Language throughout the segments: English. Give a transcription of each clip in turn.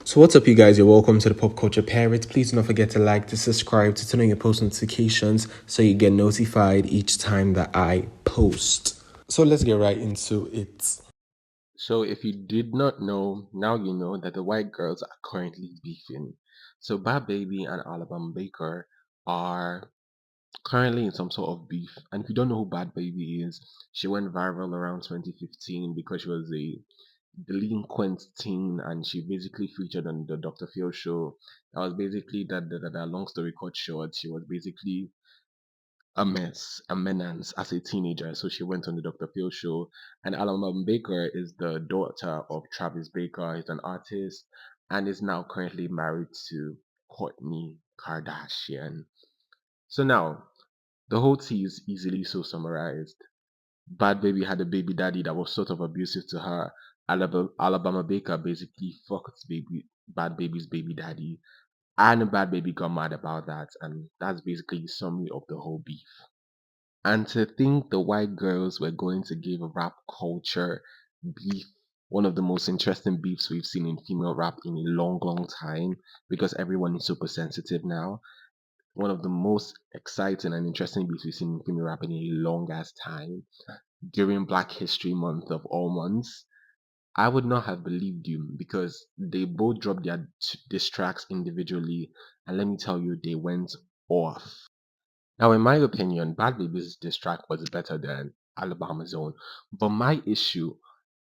So what's up, you guys? You're welcome to the Pop Culture Parrots. Please do not forget to like, to subscribe, to turn on your post notifications so you get notified each time that I post. So let's get right into it. So if you did not know, now you know that the white girls are currently beefing. So Bad Baby and Alabama Baker are currently in some sort of beef. And if you don't know who Bad Baby is, she went viral around 2015 because she was a delinquent teen and she basically featured on the Dr. Phil show. That was basically that long story cut short. She was basically a mess, a menace as a teenager. So she went on the Dr. Phil show. And Alabama Baker is the daughter of Travis Baker. He's an artist and is now currently married to Kourtney Kardashian. So now the whole tea is easily so summarized. Bad Baby had a baby daddy that was sort of abusive to her. Alabama Baker basically fucked Bad Baby's baby daddy, and Bad Baby got mad about that, and that's basically the summary of the whole beef. And to think the white girls were going to give rap culture beef one of the most interesting beefs we've seen in female rap in a long, long time, because everyone is super sensitive now. One of the most exciting and interesting beefs we've seen in female rap in a long ass time during Black History Month of all months. I would not have believed you because they both dropped their diss tracks individually, and let me tell you, they went off. Now, in my opinion, Bad Baby's diss track was better than Alabama's own, but my issue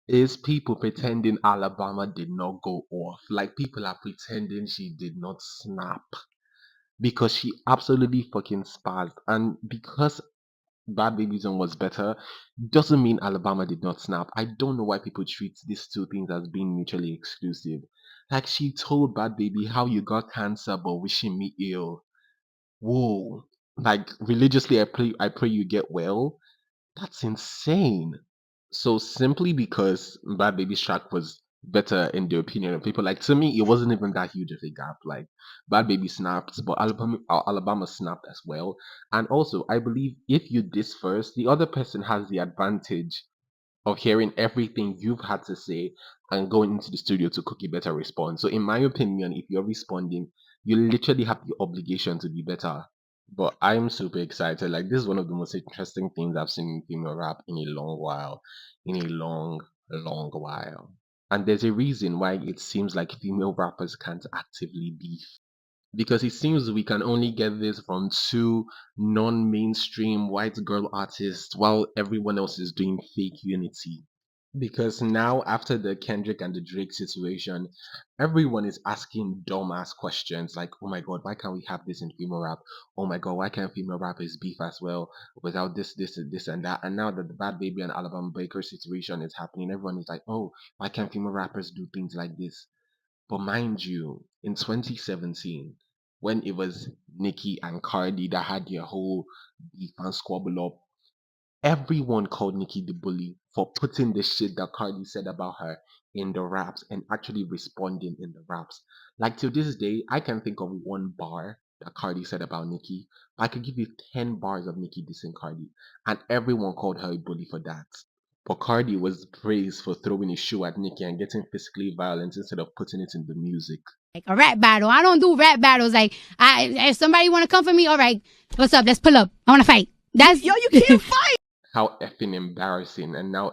is people pretending Alabama did not go off. Like, people are pretending she did not snap because she absolutely fucking spazzed, and because Bad Baby's Own was better doesn't mean Alabama did not snap. I don't know why people treat these two things as being mutually exclusive. Like, she told Bad Baby how you got cancer but wishing me ill. Whoa. Like, religiously I pray you get well. That's insane. So simply because Bad Baby's track was better in the opinion of people, like, to me, it wasn't even that huge of a gap. Like, Bad Baby snapped, but Alabama snapped as well. And also, I believe if you diss first, the other person has the advantage of hearing everything you've had to say and going into the studio to cook a better response. So, in my opinion, if you're responding, you literally have the obligation to be better. But I'm super excited. Like, this is one of the most interesting things I've seen in female rap in a long while. In a long, long while. And there's a reason why it seems like female rappers can't actively beef. Because it seems we can only get this from two non-mainstream white girl artists while everyone else is doing fake unity. Because now, after the Kendrick and the Drake situation, everyone is asking dumbass questions like, oh my god, why can't we have this in female rap? Oh my god, why can't female rappers beef as well without this, and that? And now that the Bad Baby and Alabama Baker situation is happening, everyone is like, oh, why can't female rappers do things like this? But mind you, in 2017, when it was Nicki and Cardi that had their whole beef and squabble up, everyone called Nicki the bully for putting the shit that Cardi said about her in the raps and actually responding in the raps. Like, till this day, I can think of one bar that Cardi said about Nicki. I could give you 10 bars of Nicki dissing Cardi, and everyone called her a bully for that. But Cardi was praised for throwing a shoe at Nicki and getting physically violent instead of putting it in the music. Like a rap battle. I don't do rap battles. Like, if somebody want to come for me, all right, what's up? Let's pull up. I want to fight. That's Yo, you can't fight. How effing embarrassing! And now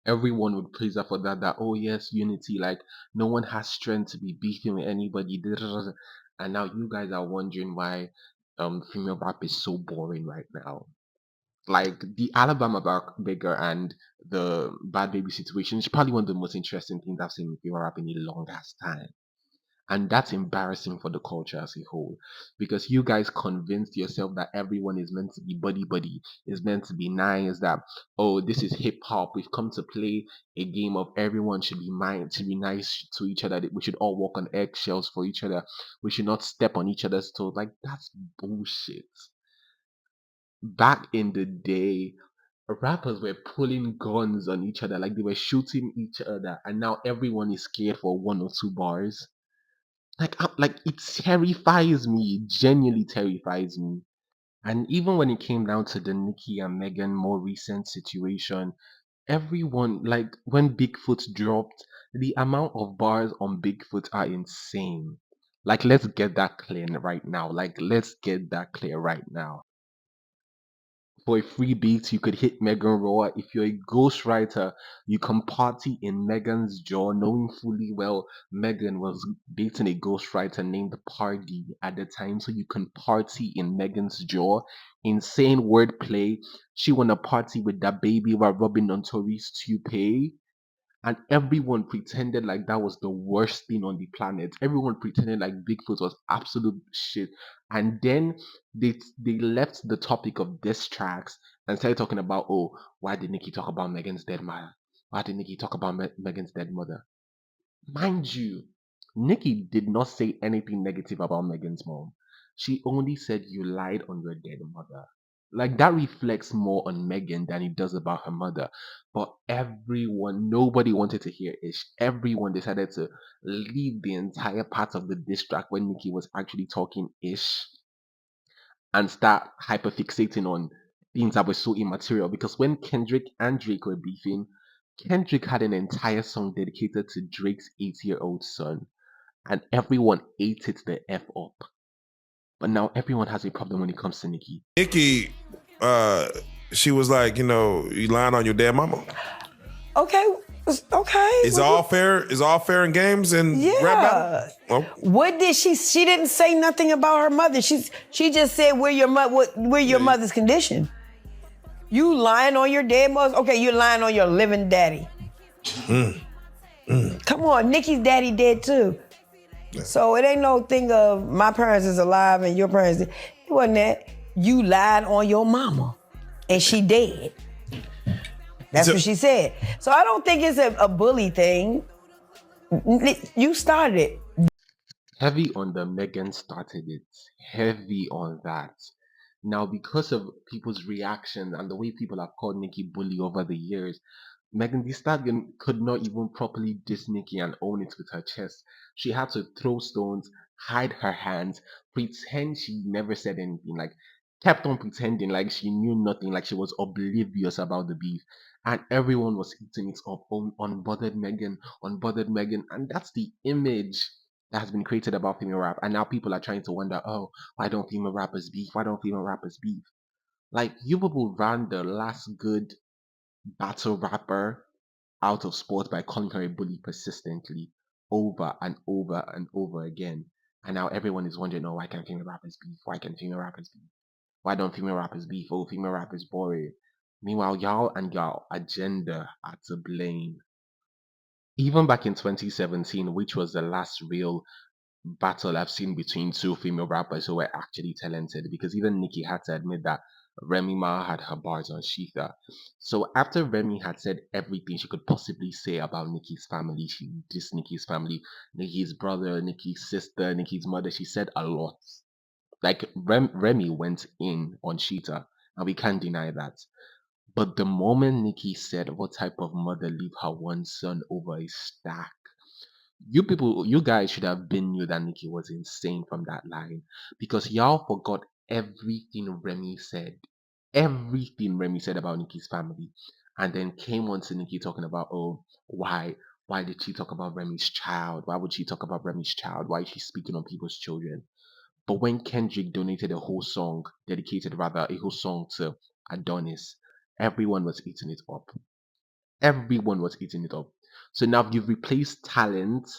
everyone would praise her for that. That, oh yes, unity. Like, no one has strength to be beefing with anybody. And now you guys are wondering why female rap is so boring right now. Like, the Alabama Baker and the Bad Baby situation is probably one of the most interesting things I've seen in female rap in a long ass time. And that's embarrassing for the culture as a whole. Because you guys convinced yourself that everyone is meant to be buddy buddy, is meant to be nice, that, oh, this is hip hop. We've come to play a game of everyone should be nice to each other. That we should all walk on eggshells for each other. We should not step on each other's toes. Like, that's bullshit. Back in the day, rappers were pulling guns on each other, like they were shooting each other, and now everyone is scared for one or two bars. Like, it terrifies me. It genuinely terrifies me. And even when it came down to the Nicki and Megan more recent situation, Everyone, like when Bigfoot dropped, the amount of bars on Bigfoot are insane. Like, let's get that clear right now. Like, let's get that clear right now. For a free beat, you could hit Megan Raw. If you're a ghostwriter, you can party in Megan's jaw, knowing fully well Megan was dating a ghostwriter named Pardy at the time, so you can party in Megan's jaw. Insane wordplay. She wanna party with that baby while rubbing on Tori's toupee. And everyone pretended like that was the worst thing on the planet. Everyone pretended like Bigfoot was absolute shit. And then they left the topic of diss tracks and started talking about, oh, why did Nikki talk about Megan's dead mother? Why did Nikki talk about Megan's dead mother? Mind you, Nikki did not say anything negative about Megan's mom. She only said you lied on your dead mother. Like that reflects more on Megan than it does about her mother. But everyone, nobody wanted to hear Ish. Everyone decided to leave the entire part of the diss track when Nikki was actually talking Ish and start hyperfixating on things that were so immaterial. Because when Kendrick and Drake were beefing, Kendrick had an entire song dedicated to Drake's 8-year-old son, and everyone ate it the F up. But now everyone has a problem when it comes to Nicki. Nikki, she was like, you lying on your dead mama. Okay. Is all fair? Is all fair in games and rap battle? Oh. What did she didn't say nothing about her mother. She just said we're your mother's condition. You lying on your dead mother? Okay, you're lying on your living daddy. Come on, Nikki's daddy dead too. Yeah. So it ain't no thing of my parents is alive and your parents dead. It wasn't that. You lied on your mama and she dead. That's what she said. So I don't think it's a bully thing. You started it. Heavy on the Megan started it. Heavy on that. Now, because of people's reaction and the way people have called Nicki bully over the years, Megan Thee Stallion could not even properly diss Nicki and own it with her chest. She had to throw stones, hide her hands, pretend she never said anything, like kept on pretending like she knew nothing, like she was oblivious about the beef. And everyone was eating it up on unbothered Megan. And that's the image that has been created about female rap. And now people are trying to wonder, oh, why don't female rappers beef? Why don't female rappers beef? Like, you people ran the last good battle rapper out of sport by calling her a bully persistently over and over and over again. And now everyone is wondering, oh, why can't female rappers beef? Why can female rappers beef? Why don't female rappers beef? Oh, female rappers boring. Meanwhile, y'all and y'all agenda are to blame. Even back in 2017, which was the last real battle I've seen between two female rappers who were actually talented, because even Nicki had to admit that Remy Ma had her bars on Shitha. So after Remy had said everything she could possibly say about Nicki's family, she dissed Nicki's family, Nicki's brother, Nicki's sister, Nicki's mother, she said a lot. Like Remy went in on Shita, and we can't deny that. But the moment Nicki said what type of mother leave her one son over a stack, you guys should have been knew that Nicki was insane from that line, because y'all forgot everything Remy said. Everything Remy said about Nicki's family. And then came on to Nicki talking about, oh, why did she talk about Remy's child? Why would she talk about Remy's child? Why is she speaking on people's children? But when Kendrick donated a whole song, dedicated rather a whole song to Adonis, everyone was eating it up. Everyone was eating it up. So now you've replaced talent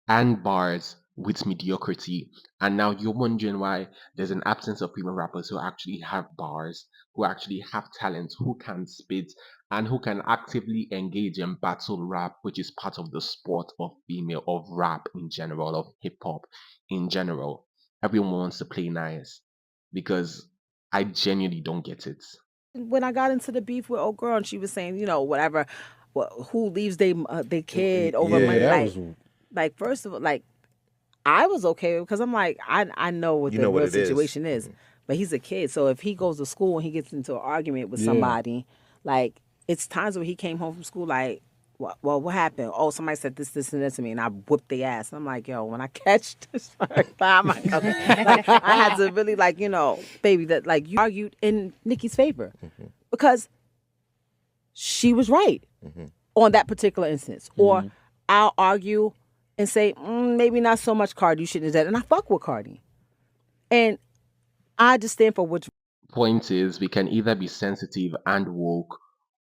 and bars with mediocrity. And now you're wondering why there's an absence of female rappers who actually have bars, who actually have talent, who can spit, and who can actively engage in battle rap, which is part of the sport of female, of rap in general, of hip hop in general. Everyone wants to play nice because I genuinely don't get it. When I got into the beef with old girl and she was saying, whatever, who leaves their kid over Yeah, money, that like, was like first of all, like I was okay because I'm like I know what the real situation is, but he's a kid, so if he goes to school and he gets into an argument with somebody, like it's times where he came home from school like, well, what happened? Oh, somebody said this, and that to me, and I whooped their ass. And I'm like, yo, when I catch this first time, like, I had to really baby, that like you argued in Nicki's favor because she was right on that particular instance. Or I'll argue and say, maybe not so much Cardi, you shouldn't have done that. And I fuck with Cardi. And I just stand for which. Point is, we can either be sensitive and woke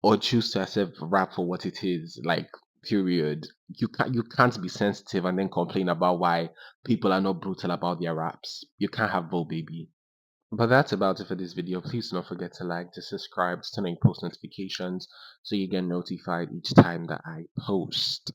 or choose to accept rap for what it is. Like, period. You can't be sensitive and then complain about why people are not brutal about their raps. You can't have both, baby. But that's about it for this video. Please don't forget to like, to subscribe, to turn on post notifications so you get notified each time that I post.